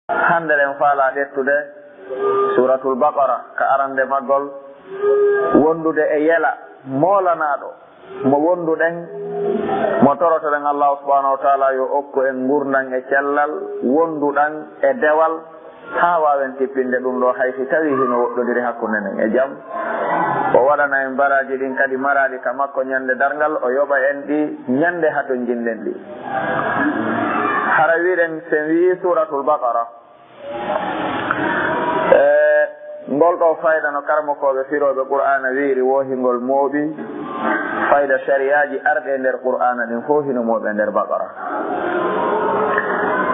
hande en faala ɗettude suratul baqara ka arande maggol wondude e yela molanaɗo mo wonduɗen mo torotoɗen allahu subhanahu wa taala yo okku en gurdan e cellal wonduɗan e dewal ha wawen tippinde ɗum ɗo haysi tawi hino woɗɗodiri hakkude nen e jaam o waɗana en baraji ɗin kadi maraɗi ka makko ñande dargal o yoɓa en ɗi ñande hato jinden ɗi hara wiɗen sen wi suratul baqara ngol ɗo fayda no karmakoɓe firoɓe qur'ana wiiri wohingol mooɓi fayda shariaji arɗe nder qur'ana ɗin fof hino mooɓe nder baqara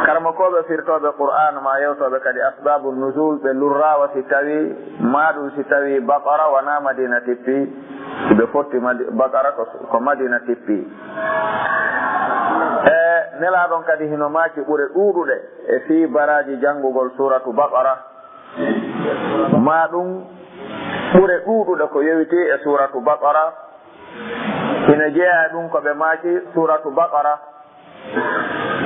karmakoɓe firtoɓe qur'ana ma yewtoɓe kadi asbabu nusul ɓe lurrawa si tawi maɗum si tawi baqara wona madina tippi ɓe fotti baqara ko madina tippi nelaɗon kadi hino maki ɓuure ɗuɗuɗe e fi baraji janngugol suratu baqara ma ɗum ɓuure ɗuɗuɗe ko yewiti e suratu baqara hino jeeya ɗum ko ɓe maki suratu baqara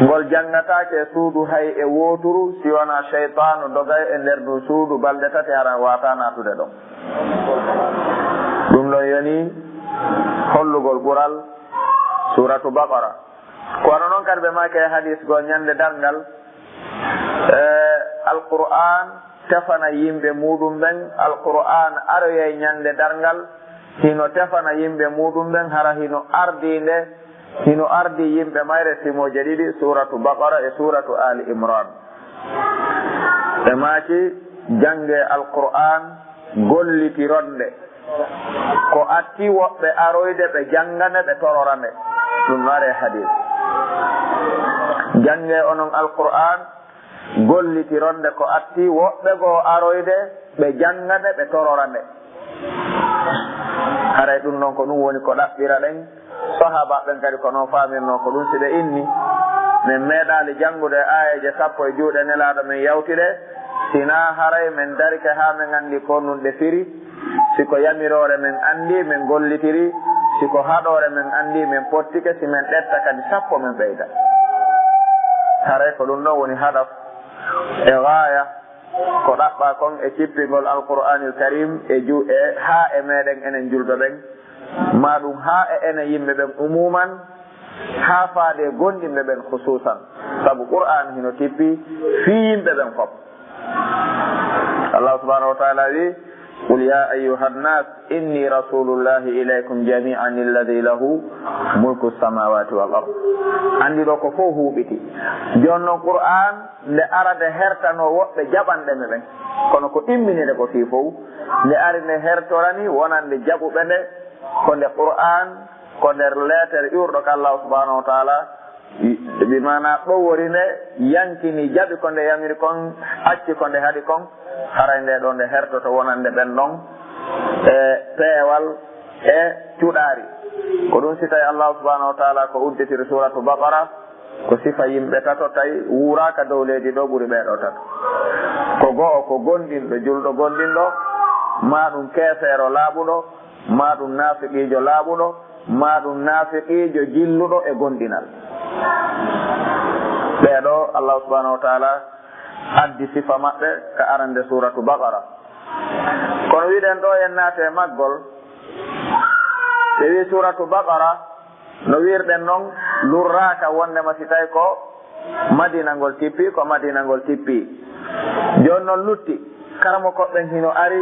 ngol janngatake e suudu hay e woturu si wona cheytanu dogay e nder ɗum suudu balɗe tati hara wata natude ɗon ɗum ɗon yoni hollugol ɓural suratu baqara kono noon kadi ɓe maki e hadis gol ñande dargal alqur'an tefana yimɓe muɗum ɓen alqur'an aroye ñande dargal hino tefana yimɓe muɗum ɓen hara hino ardi yimɓe mayre simoje ɗiɗi suratu baqara e suratu ali imran ɓe maki jange alqur'an gollitironde ko atti woɓɓe aroyde ɓe jangane ɓe tororande ɗum ware hadis jange onon alqur'an gollitironde ko atti woɓɓe goo aroyde ɓe jangane ɓe tororande haray ɗum noon ko ɗum woni ko ɗaɓɓira ɗen sahaba ɓen kadi ko noon famirno ko ɗum siɓe inni min meeɗali janngude ayeje 10 e juuɗe nelaɗo min yawtide sina haray min darike ha min andi ko nun ɗe firi siko yamirore min andi min gollitiri siko haɗore min andi min pottike si min ɗetta kadi 10 min ɓeyda haray ko ɗum ɗon woni haɗaf e waya ko ɗaɓɓa kon e cippigol alqur'anil karim e ha e meɗen enen julɓe ɓen ma ɗum ha e ene yimɓe ɓen umuman ha faade gonɗinɓe ɓen khususan saabu qur'an hino tippi fi yimɓe ɓen fof allah subhanahu wa taala wi qul ya ayuha nnas inni rasulullahi ilaykum jami'an alladhi lahu mulku samawati wal ard andi ɗo ko fof huuɓiti joni noon qur'an nde arade hertano woɓɓe jaɓanɗeme ɓen kono ko imminide ko fii fof nde ari nde hertorani wonande jaɓuɓe nde ko nde qur'an ko nder leetere ƴurɗo ko allah subhanahu wa taala bimana ɗowori nde yankini jaɓi ko nde yamiri kon acci ko nde haɗi kon haray nde ɗo nde hertoto wonande ɓen ɗon e peewal e cuɗaari ko ɗum si tawi allah subhanahu wa taala ko udditiri suratu baqara ko sifa yimɓe tato tawi wuuraka dow leydi ɗo ɓuri ɓeeɗo tato ko go'o ko gonɗinɗo julɗo gonɗinɗo ma ɗum keefeero laaɓuɗo ma ɗum naafiqiijo laaɓuɗo ma ɗum naafiqiijo jilluɗo e gonɗinal ɓeeɗo allah subhanahu wa taala addi sifa maɓɓe ka arande suratu baqara kono wiɗen ɗo en naate maggol ɓe wi suratu baqara no wirɗen noon lurraka wondema si tawi ko madinangol tippi ko madinangol tippi joni noon lutti karamo koɓɓen hino ari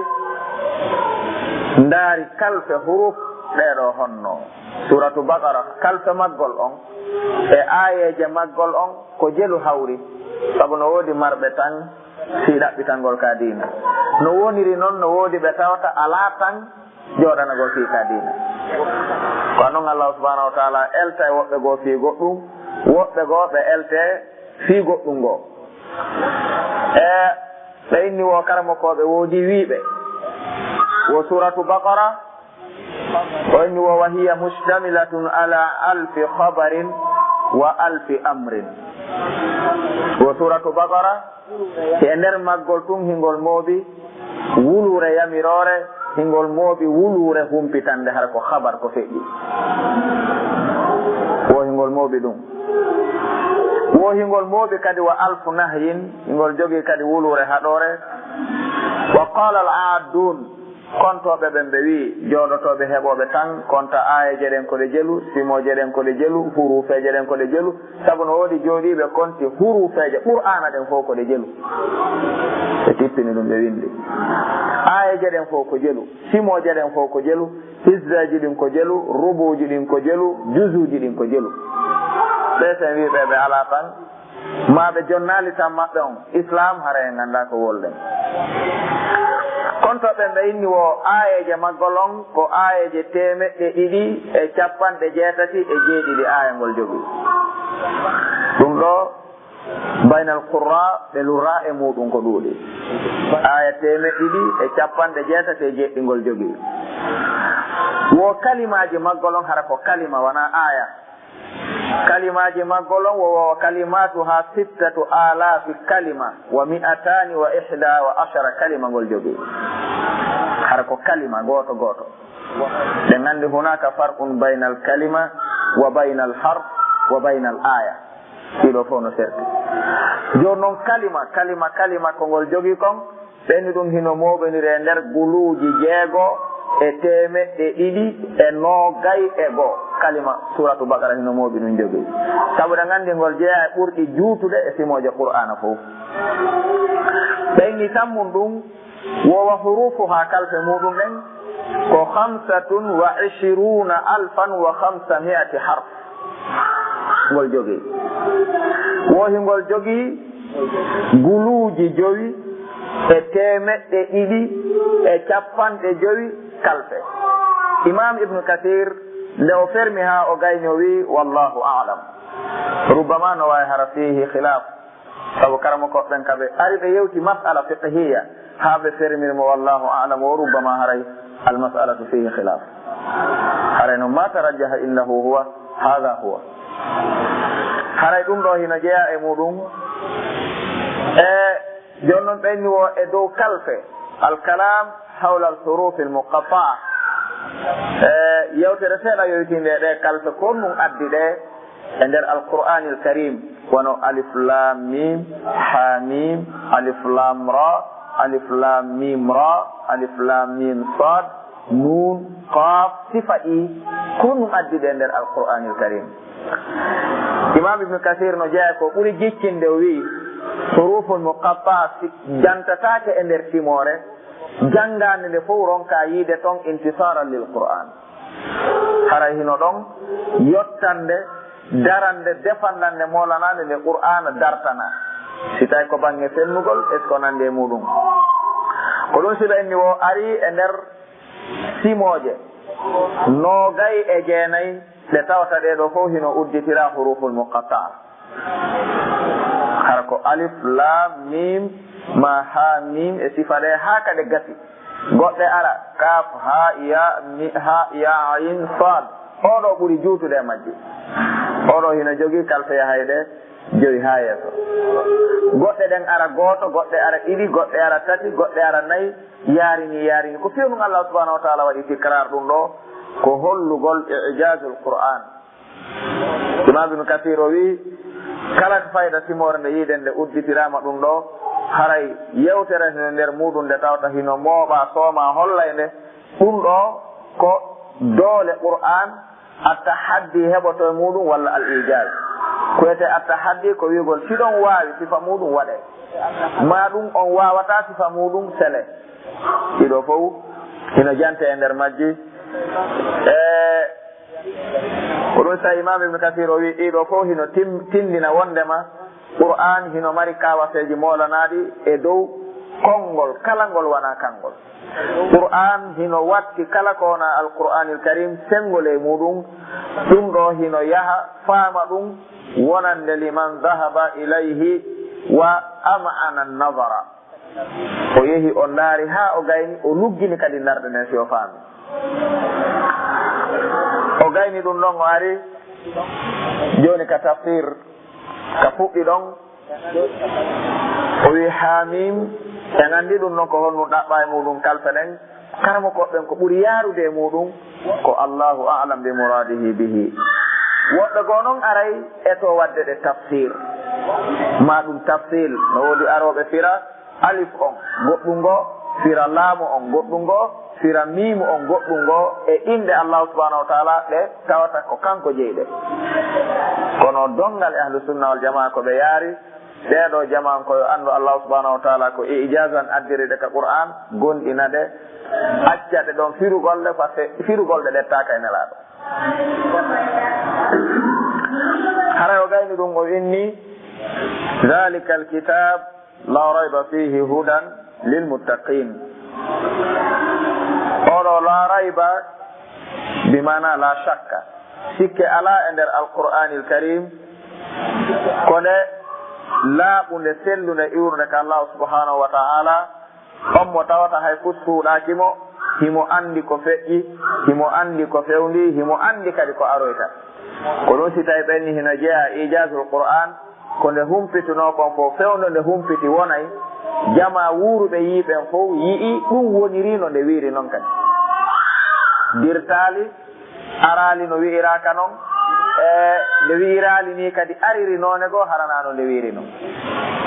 ndaari kalfe huruf ɗeɗo honno suratu baqara kalfe maggol on e ayeje maggol on ko jelu hawri saabu no woodi marɓe tan si ɗaɓɓitangol ka diina no woniri noon no woodi ɓe tawata ala tan joɗanagol fi ka diina ko noon allah subhanahu wa taala elta e woɓɓe goo fi goɗɗum woɓɓe goo ɓe elte fi goɗɗum goo e ɓe inni wo karamakoɓe woodi wiiɓe wo suratu baqara o inni wo wahiya mustamilatun ala alfi khabarin wa alfi amrin wo suratu baqara e nder maggol tun hingol mooɓi wulure yamirore hingol mooɓi wulure humpitande har ko habar ko feƴƴi wo hingol mooɓi ɗum wohingol moɓe kadi wa alfu nahyin ngol jogii kadi wulure haɗore wa qala al aadun kontoɓe ɓen ɓe wi jooɗotoɓe heɓoɓe tan konta ayeje ɗen koɗe jelu simoje ɗen koɗe jelu hurufeje ɗen koɗe jelu saabu no woodi jooɗiɓe konti hurufeje qur'ana ɗen fof koɗe jelu ɓe tippini ɗum ɓe windi ayeje ɗen fof ko jelu simoje ɗen fof ko jelu hisdaji ɗin ko jelu rubuji ɗin ko jelu jusuji ɗin ko jelu ɓe sen wiɓe ɓe ala tan maɓe jonnali tan maɓɓe on islam hara en ganda ko wolɗen kontoɓe ɓe inni wo ayeje maggolon ko ayeje 287 aya ngol jogii ɗum ɗo baynal qurra ɓe lura e muɗum ko ɗuuɗi aya 287 ngol jogii wo kalimaji maggolon hara ko kalima wona aya kalimaji maggolon wo kalimatuha 6000 kalima wa 211 kalima ngol jogii hara ko kalima goto goto ɓe gandi hunaka farqun bayna al kalima wa bayna al harf wa bayna al aya ɗiɗo fof no serti joni noon kalima ko ngol jogii kon ɓenni ɗum hino moɓoniri e nder guluuji 6 kalima suratu bakara hino mooɓi ɗum jogii sabu ɗe gandi ngol jeeya e ɓurɗi juutude e simoje qur'ana fof ɓenni tammum ɗum wowa hurufu ha kalfe muɗum ɗen ko 25,500 harf ngol jogii wohi ngol jogii guluuji 250 kalfe imam ibnu kathir nde o fermi ha o gayni o wi wallahu alam rubbama no wawi hara fihi khilaf sabu karama koɓɓen kaɓe ari ɓe yewti masala fiqhiya ha ɓe fermirmo wallahu alam o rubbama haray almasalatu fihi khilaf haray noon ma tarajjaha innahu huwa hada huwa haray ɗum ɗo hino jeeya e muɗum e joni noon ɓenni wo e dow kalfe alkalam hawla alhuruf almuqataa yewtere seeɗa yoytinde ɗe kalfe kon ɗum addi ɗe e nder alqur'ani alkarim wono alif lam mim ha mim alif lam ra alif lam mim ra alif lam mim sad nun qaf sifa i kon ɗum addi ɗe nder alqur'ani alkarim imam ibnu kathir no jeeya ko ɓuri jiccinde o wi huruful muqatta jantatake e nder timore janngande nde fof ronka yiide toon intisaran lil qur'an haray hino ɗon yottande darande defandande molanande nde qur'ana dartana si tawi ko bange fennugol est ce que nande muɗum ko ɗum siɗo enni o ari e nder simoje 29 ɗe tawta ɗeɗo fof hino udditira huruful muqatta hara ko alif lam mim ma ha mim e sifa ɗe ha kadi gasi goɗɗe ara kaf ha ya ayin sad oɗo ɓuuri juutude e majji oɗo hino jogii kalfe yahayɗe 5 ha yeeso goɗɗe ɗen ara gooto goɗɗe ara ɗiɗi goɗɗe ara tati goɗɗe ara 4 yarini ko fewnu Allah subhanahu wa ta'ala waɗi tikrar ɗum ɗo ko hollugol ijazul qur'an imam ibn kathir o wi kala ko fayda simore nde yiiden nde udditirama ɗum ɗo haray yewtere hino nder muɗum nde tawta hino mooɓa sooma hollay nde ɗum ɗo ko doole qur'an attahaddi heɓoto e muɗum walla al ijaz ko wiyete attahaddi ko wiigol siɗon waawi sifa muɗum waɗe ma ɗum on wawata sifa muɗum sele ɗiɗo fof hino jante e nder majji ko ɗum sa imam ibnu kathir o wi ɗiɗo fof hino tindina wondema qur'an hino mari kawaseji molanaɗi e dow konngol kala ngol wona kangol qur'an hino watti kala ko wona alqur'anil karim sengol e muɗum ɗum ɗo hino yaha faama ɗum wonande liman dahaba ilayhi wa am'ana nadara o yehi o ndaari ha o gayni o luggini kadi ndarɗe nden si o faami o gayni ɗum ɗon o ari joni ka tafsir ka fuɗɗi ɗon o wi hamim en andi ɗum ɗon ko honno ɗaɓɓa e muɗum kalfe ɗen karamo koɓɓen ko ɓuuri yaarude e muɗum ko allahu alam bi muradihi bihi woɗɗo goo noon aray e to wadde ɗe tafsir ma ɗum tafsil no woodi aroɓe fira alif on goɗɗum ngo fira laamu on goɗɗum ngo fira miimu on goɗɗum ngo e inde allahu subahanahu wa taala ɗe tawata ko kanko jeyɗe kono dongal ahlu sunna wal jamaa ko ɓe yaari ɗeɗo jaman koyo anndu allahu subahanahu wa taala ko ijasan addiriɗe ka qur'an gonɗina ɗe accaɗe ɗon firugolɗe par ce que firugolɗe ɗettaka e nelaɗo haray o gayni ɗum o inni dhalika alkitab la rayba fihi hudan lilmuttaqin oɗo la rayba bimana la shakka sikke ala e nder alqur'ani l karim kone laaɓunde sellude iwrude ka allahu subhanahu wa ta'ala on mo tawata hay kuskuɗakimo himo andi ko feƴƴi himo andi ko fewndi himo andi kadi ko aroyta ko ɗum si tawi ɓenni hino jeeya ijasul qur'an ko nde humpituno kon fof fewndo nde humpiti wonay jama wuuruɓe yiiɓen fof yii ɗum wonirino nde wiiri noon kadi dirtali arali no wi'iraka noon nde wiirali ni kadi ariri noone goo haranano nde wiiri noon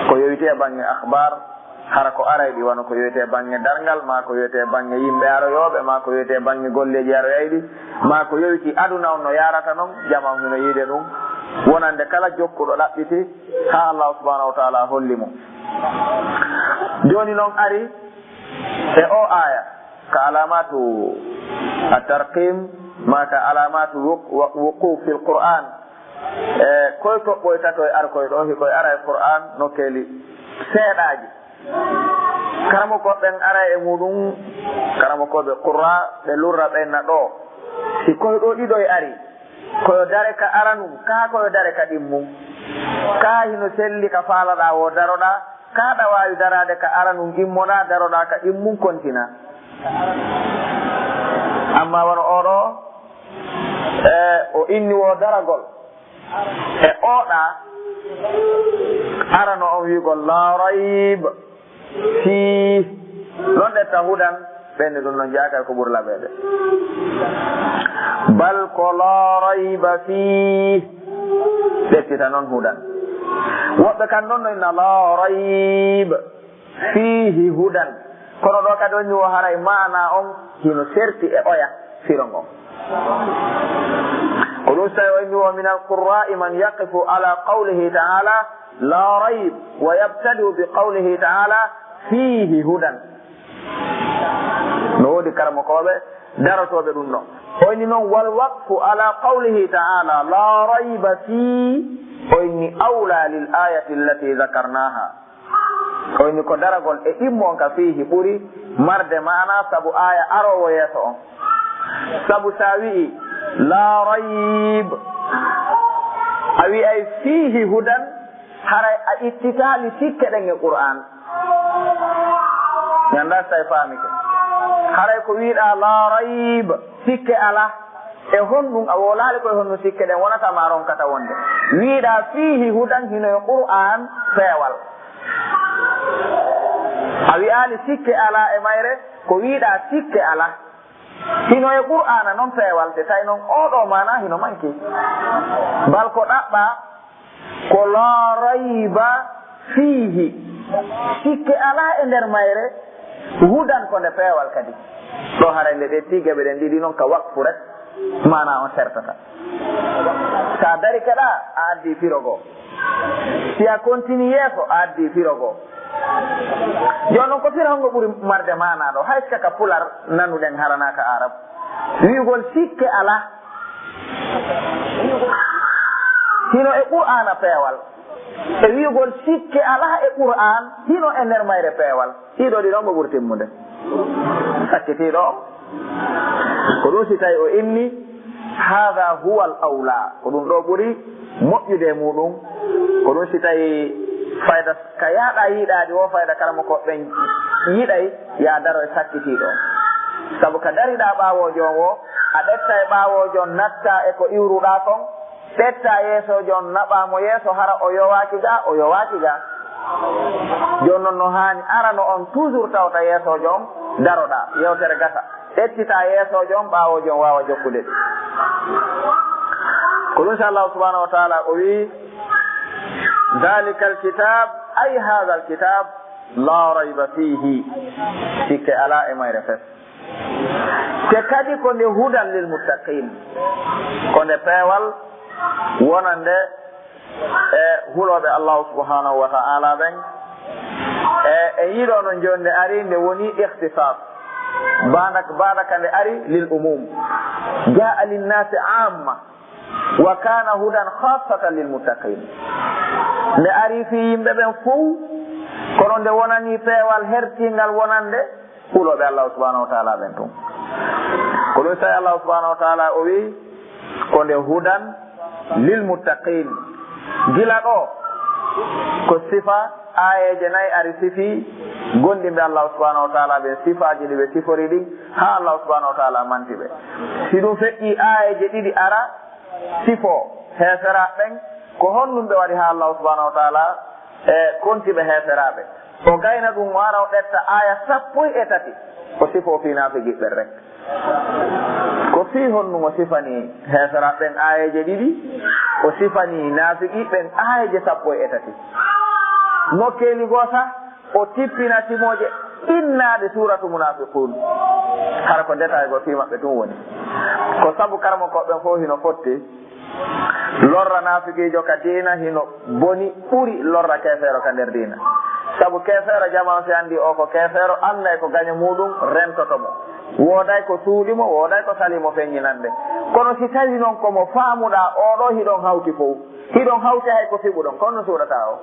ko yowite bange akhbar hara ko arayɗi wano ko yowite bange dargal ma ko yowite bange yimɓe aroyoɓe ma ko yowite bange golleji aroyayɗi ma ko yowiti aduna on no yarata noon jamam hino yiide ɗum wonande kala jokkuɗo ɗaɓɓiti ha allahu subahanahu wa taala holli mo joni noon ari e o aya ka alamatu atarqim ma ka alamatu wuquf fi l qur'an koye toɓɓoytato e ar koye ɗo hikoye ara e qur'an nokkeli seeɗaji karamo koɓɓen ara e muɗum karamo koɓe qurra ɓe lurra ɓenna ɗo si koye ɗo ɗiɗo e ari koyo dare ka aranum ka koyo dare ka ɗimmum ka hino selli ka faalaɗa wo daroɗa kaɗa wawi darade ka aranum immoɗa daroɗa ka ɗimmum kontina amma wono oɗo o inni wo daragol e oɗa arano on wigol la rayb fi non ɗetta huɗan ɓenne ɗum noon jakay ko ɓuuri laɓede bal ko la rayba fi ɗettita noon huɗan woɓɓe kan ɗon no inna la rayb fihi huɗan kono ɗo kadi on ñiwo haray mana on hino serti e oya firon on ko ɗum so tawi o ñiwo min alqurra'i man yaqifu ala qawlihi ta'ala la rayb wa yabtadiu bi qawlihi ta'ala fihi hudan no woodi karmakoɓe darotoɓe ɗum ɗon oyni noon wal waqfu ala qawlihi ta'ala la rayba fi oyni awla lil ayati allati dhakarnaha oyni ko daragol e ɗimmon ka fihi ɓuri marde mana saabu aya arowo yeeso on saabu sa wi'i la rayb a wi'ay fihi hudan haray a ittitali sikke ɗen e qur'an mi anda so tawi faamike haray ko wiiɗa la rayb sikke ala e honɗum a wolali koye honɗum sikke ɗen wonata ma ronkata wonde wiiɗa fihi hudan hino e qur'an feewal a wi'ali sikke ala e mayre ko wiiɗa sikke ala hino e qur'ana noon feewal te tawi noon oɗo mana hino manki bal ko ɗaɓɓa ko la rayba fihi sikke ala e nder mayre hudan ko nde feewal kadi ɗo hara nde ɗe tigeɓe ɗen ɗiɗi noon ka waqfu rek mana on sertata sa dari keɗa a addi firogo si a continue yeeso a addi firogo joni noon ko fira hongo ɓuuri marde mana ɗo hay sika ka pular nanuɗen haranaka arab wiigol sikke ala hino e qur'ana peewal e wiigol sikke ala e qur'an hino e nder mayre peewal ɗiɗo ɗi ɗon ɓe ɓuuri timmude sakkitiɗo ko ɗum si tawi o inni hada huwa al awla ko ɗum ɗo ɓuuri moƴƴude muɗum ko ɗum si tawi fayda ka yaaɗa yiiɗaɗi o fayda kalamo koɓɓen yiiɗay ya daro e sakkitiɗo saabu ka dariɗa ɓawojo o a ɗetta e ɓawojo natta e ko iwruɗa kon ɗetta yeesojo on naɓamo yeeso hara o yowaki ga joni noon no hani arano on toujours tawta yeesojo on daroɗa yewtere gasa ɗettita yeesojo on ɓawojo on wawa jokkude ko ɗum sa allahu subahanahu wa taala o wi dhalika alkitab ay hadha alkitab la rayba fihi sikke ala e mayre fes te kadi ko nde hudan lil muttaqin ko nde peewal wonande e huloɓe allahu subhanahu wa ta'ala ɓen e yiɗo no jonde ari nde woni ihtisas badaka nde ari lil umum jaa linnasi amma wa kana hudan khassatan lil muttaqin nde ari fi yimɓe ɓen fof kono nde wonani peewal hertingal wonande huloɓe allahu subhanahu wa ta'ala ɓen tun ko ɗum tawi allahu subhanahu wa ta'ala o wi ko nde hudan lil muttaqin gila ɗo ko sifa ayeje nayi ari sifi gonɗimɓe allahu subhanahu wa ta'ala ɓe sifaji ɗi ɓe sifori ɗin ha allahu subhanahu wa ta'ala manti ɓe si ɗum feƴƴi ayeje ɗiɗi ara sifo heeferaɓe ɓen ko honɗum ɓe waɗi ha allahu subhanahu wa ta'ala e kontiɓe heeferaɓe o gayna ɗum wara o ɗetta aya 13 ko sifo finaɓe giɓɓen rek ko fi honɗum o sifani heeferaɓe ɓen ayeje ɗiɗi o sifani naafiqi ɓen ayeje 13 nokkeli goota o tippina timoje innaɗe suratu munafiqun hara ko détail go fi maɓɓe tun woni ko saabu karmo koɓɓen fof hino fotti lorra naafiqijo ka diina hino boni ɓuri lorra kefeero ka nder diina saabu kefeero jaman si andi o ko kefeero annday ko gaño muɗum rentotomo wooday ko suuɗimo wooday ko salimo feññinande kono si tawi noon komo faamuɗa oɗo hiɗon hawti fof hiɗon hawti hay ko fiɓuɗon kono no suuɗata o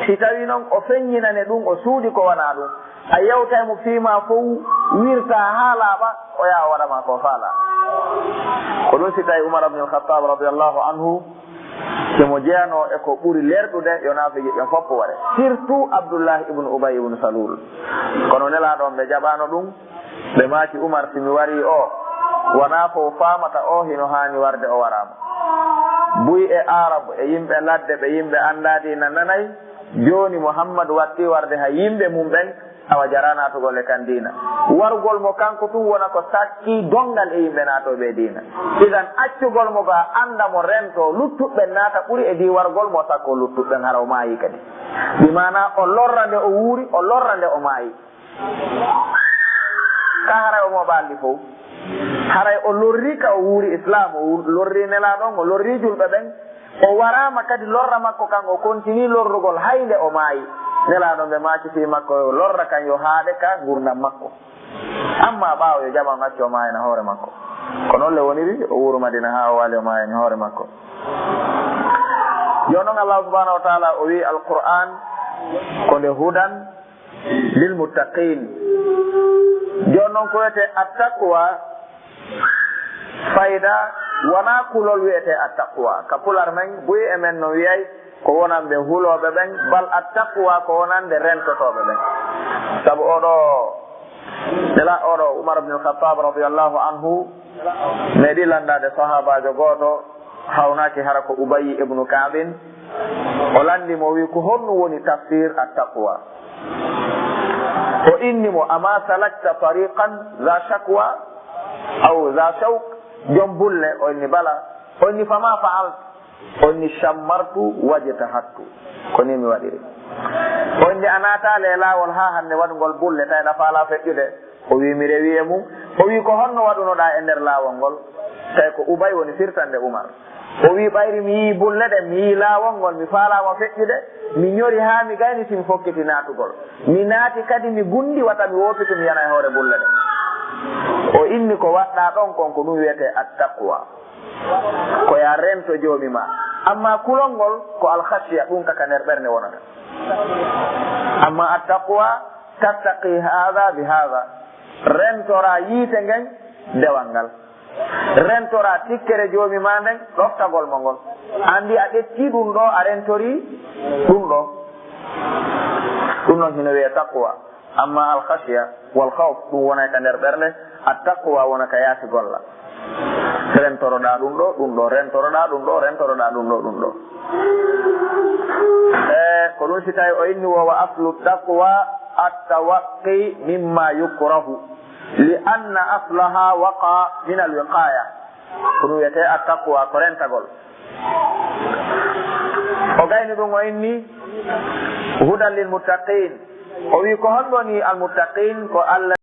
si tawi noon o feññinane ɗum o suuɗi ko wona ɗum a yewtaymo fiima fof wirta ha laaɓa o yaha waɗama ko faala ko ɗum si tawi umar ibne alkhatab radiallahu anhu somo jeyano e ko ɓuri lerɗude yo naafiqi ɓen fof waɗe surtout abdoullahi ibnu ubay ibnu salul kono nelaɗon ɓe jaɓano ɗum ɓe maaki umar simi wari o wona ko famata o hino hani warde o warama buy e arabe e yimɓe ladde ɓe yimɓe andadina nanayi joni mouhammadou watti warde ha yimɓe mum ɓen awa jara natugol e kan dina wargol mo kanko tun wona ko sakki dongal e yimɓe natoɓe e dina idan accugol mo ga anda mo rento luttuɓɓen naata ɓuuri e di wargol mo sakko luttuɓɓen hara o maayi kadi ɗi mana o lorrande o wuuri o lorrande o maayi ka haray omo ɓalli fof haray o lorri ka o wuuri islam o lorri nelaɗon o lorri julɓe ɓen o warama kadi lorra makko kan o continue lorrugol haynde o maayi nelaɗon ɓe makiti makko lorra kan yo haaɗe ka gurdam makko amma ɓaawo yo jaɓan acci o maayina hoore makko ko noon le woniri o wuuro madina ha o waali o maayini hoore makko yo noon allahu subhanahu wa taala o wi alqur'an ko nde hudan lilmuttaqin joni noon ko wiyete attaqwa fayda wona kulol wiyete attaqwa ka pular men buyi e men no wiyay ko wonanɓe huloɓe ɓen bal attaqwa ko wonande rentotoɓe ɓen saabu oɗo nela oɗo umar ibne alkhatab radiallahu anhu meeɗi landade sahabajo goto hawnaki hara ko ubayi ibnu kabin o landimo wi ko honɗum woni tafsir attaqwa o innimo ama salakta tariqan za shakwa aw za shawk jom bulle o inni bala o inni fama faalt o inni shammartu wajtahattu ko ni mi waɗiri o inni a natale e lawol ha hande waɗugol bulle tawɗa faala feƴƴude o wi mi rewi e mum o wi ko honno waɗunoɗa e nder lawol ngol tawi ko ubay woni firtande umar o wi ɓayri mi yii bulle ɗe mi yii lawol ngol mi faalama feƴƴude mi ñori ha mi gayni simi fokkiti natugol mi naati kadi mi gundi wata mi wopiti mi yana e hoore bulle ɗe o inni ko waɗɗa ɗon kon ko ɗum wiyete attaqwa ko ya rento joomi ma amma kulol ngol ko alkhasiya ɗum kaka nder ɓernde wonata amma attaqwa tattaqi hada bi hada rentora yiite ngen dewal ngal rentora tikkere joomi ma nden ɗoftagol mo ngol andi a ƴetti ɗum ɗo a rentori ɗum ɗo ɗum noon hino wiye taqwa amma alkhasiya wal khawf ɗum wonay ka nder ɓernde attaqwa wona ka yaasi golla rentoroɗa ɗum ɗo ɗum ɗo rentoroɗa ɗum ɗo rentoroɗa ɗum ɗo ɗum ɗo ko ɗum si tawi o inni wo wa aslu taqwa attawaqi mimma yukrahu li anna aslaha waqa min alwiqaya ko ɗum wiyete attaqwa ko rentagol o gayni ɗum o inni hudan lil muttaqin o wi ko honɗoni al muttaqin ko Allah